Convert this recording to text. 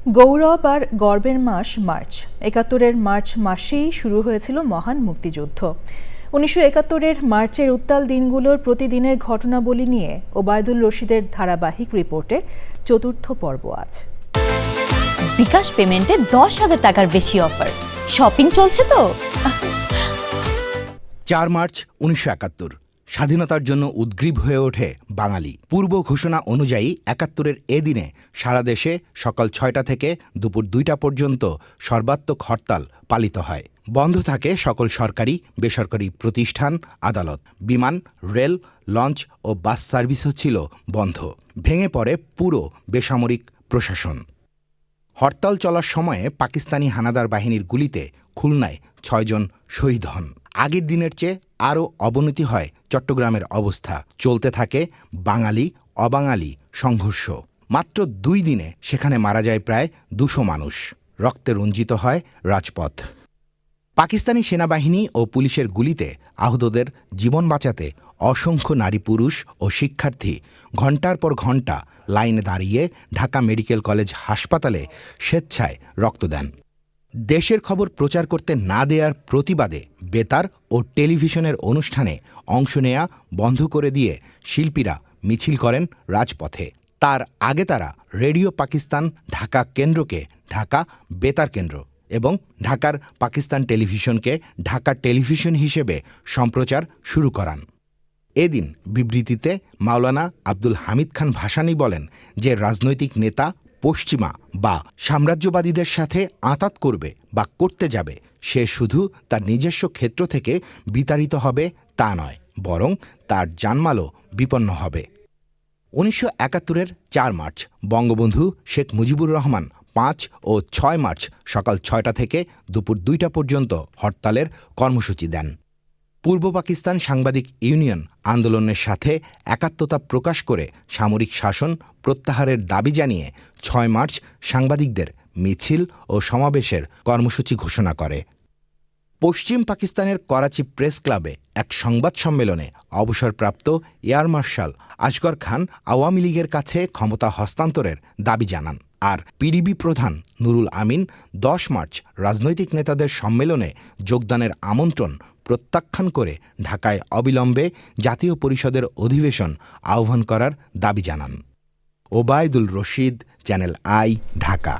গৌরব আর গর্বের মাস March. ৭১-এর March মাসেই শুরু হয়েছিল মহান মুক্তিযুদ্ধ। ১৯৭১-এর মার্চের উত্তাল দিনগুলোর প্রতিদিনের ঘটনাবলী নিয়ে ওবায়দুল রশিদের ধারাবাহিক রিপোর্টের চতুর্থ পর্ব আজ। বিকাশ পেমেন্টে ১০,০০০ টাকার বেশি অফার। শপিং চলছে তো। ৪ মার্চ ১৯৭১, স্বাধীনতার জন্য উদ্গ্রীব হয়ে ওঠে বাঙালি। পূর্ব ঘোষণা অনুযায়ী ৭১-এর এ দিনে সারা দেশে সকাল ৬টা থেকে দুপুর ২টা পর্যন্ত সর্বাত্মক হরতাল পালিত হয়। বন্ধ থাকে সকল সরকারি বেসরকারি প্রতিষ্ঠান, আদালত, বিমান, রেল, লঞ্চ ও বাস সার্ভিসও ছিল বন্ধ। ভেঙে পড়ে পুরো বেসামরিক প্রশাসন। হরতাল চলার সময়ে পাকিস্তানি হানাদার বাহিনীর গুলিতে খুলনায় ৬ জন শহীদ হন। আগের দিনের চেয়ে আরও অবনতি হয় চট্টগ্রামের অবস্থা। চলতে থাকে বাঙালি অবাঙালি সংঘর্ষ। মাত্র ২ দিনে সেখানে মারা যায় প্রায় ২০০ মানুষ। রক্তে রঞ্জিত হয় রাজপথ। পাকিস্তানি সেনাবাহিনী ও পুলিশের গুলিতে আহতদের জীবন বাঁচাতে অসংখ্য নারী পুরুষ ও শিক্ষার্থী ঘণ্টার পর ঘণ্টা লাইনে দাঁড়িয়ে ঢাকা মেডিকেল কলেজ হাসপাতালে স্বেচ্ছায় রক্ত দেন। দেশের খবর প্রচার করতে না দেওয়ার প্রতিবাদে বেতার ও টেলিভিশনের অনুষ্ঠানে অংশ নেয়া বন্ধ করে দিয়ে শিল্পীরা মিছিল করেন রাজপথে। তার আগে তারা রেডিও পাকিস্তান ঢাকা কেন্দ্রকে ঢাকা বেতার কেন্দ্র এবং ঢাকার পাকিস্তান টেলিভিশনকে ঢাকা টেলিভিশন হিসেবে সম্প্রচার শুরু করান। এদিন বিবৃতিতে মাওলানা আব্দুল হামিদ খান ভাসানী বলেন যে রাজনৈতিক নেতা পশ্চিমা বা সাম্রাজ্যবাদীদের সাথে আঁতাত করবে বা করতে যাবে, সে শুধু তার নিজস্ব ক্ষেত্র থেকে বিতাড়িত হবে তা নয়, বরং তার জানমালও বিপন্ন হবে। ১৯৭১-এর ৪ মার্চ বঙ্গবন্ধু শেখ মুজিবুর রহমান ৫ ও ৬ মার্চ সকাল ৬টা থেকে দুপুর ২টা পর্যন্ত হরতালের কর্মসূচি দেন। পূর্ব পাকিস্তান সাংবাদিক ইউনিয়ন আন্দোলনের সাথে একাত্মতা প্রকাশ করে সামরিক শাসন প্রত্যাহারের দাবি জানিয়ে ৬ মার্চ সাংবাদিকদের মিছিল ও সমাবেশের কর্মসূচি ঘোষণা করে। পশ্চিম পাকিস্তানের করাচি প্রেস ক্লাবে এক সংবাদ সম্মেলনে অবসরপ্রাপ্ত এয়ার মার্শাল আসগর খান আওয়ামী লীগের কাছে ক্ষমতা হস্তান্তরের দাবি জানান। আর পিডিবি প্রধান নুরুল আমিন ১০ মার্চ রাজনৈতিক নেতাদের সম্মেলনে যোগদানের আমন্ত্রণ প্রত্যাখ্যান করে ঢাকায় অবিলম্বে জাতীয় পরিষদের অধিবেশন আহ্বান করার দাবি জানান। Obaidul Rashid, channel I, Dhaka.